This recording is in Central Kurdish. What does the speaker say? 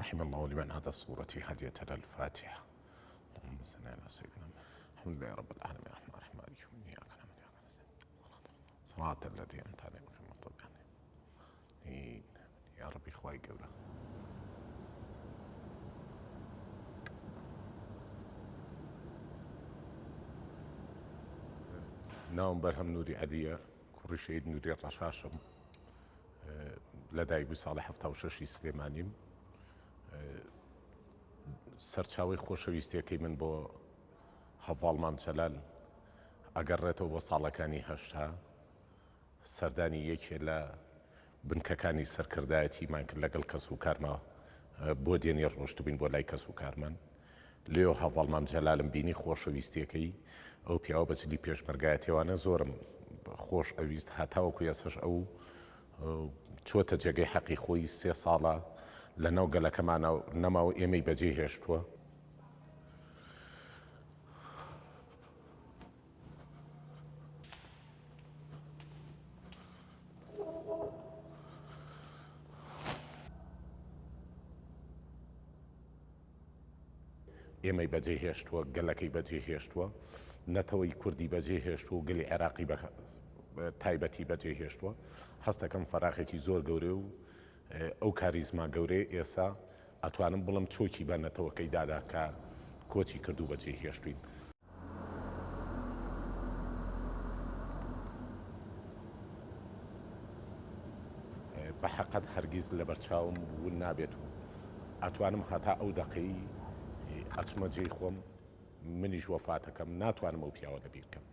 رحم الله لمن هذا الصورة هدية الفاتحة. اللهم صل على سيدنا محمد. الحمد لله رب العالمين الرحمن الرحيم مالك يوم الدين إياك نعبد وإياك نستعين صراط الذين أنعمت عليهم غير المغضوب عليهم يا ربي خواي قوله. ناوم برهم نوري عدية كوري شهيد نوري الرشاشم لدای ساڵی 76 سلێمانیم. سەرچاوی خۆشەویستیەکەی من بۆ هەڤاڵمان جەلال ئەگەڕێتەوە بۆ ساڵەکانی هەشتا سەردانی یەکێ لە بنکەکانی سەرکردایەتیمان کرد لەگەڵ کەس و کارما بۆ دێنێ ڕۆشت بووین بۆ لای کەس و کارمان. لێو هەڤاڵمان جەلالم بینی خۆشەویستیەکەی ئەو پیاوە بەچلی پێشمەرگایەتێوانە زۆرم خۆش ئەویست هەتاوەکو یاسەش ئەو چۆتە جێگەی حەقی خۆی 3 ساڵە لە ناو گەلەکەمانە نەماوە ئێمەی بەجێ هێشتووە. ئێمەی بەجێ هێشتووە گەلەکەی بەجێ هێشتووە نەتەوەی کوردی بەجێ هێشتووە و گەلی عێراقی تایبەتی بەجێ هێشتووە. هەستەکەم فەراغێکی زۆر گەورە و ئەو کاریزما گەورەی ئێسا ئەتوانم بڵم چۆکی بەنەتەوەکەی دادا کە کۆچی کردو بەجێ هێشتوین. بە حەقەت هەرگیز لە بەرچاوم ون نابێت و ئەتوانم هەتا ئەو دەقەی ئەچمە جێی خۆم منیش وەفاتەکەم ناتوانم ئەو پیاوە لەبیر بکەم.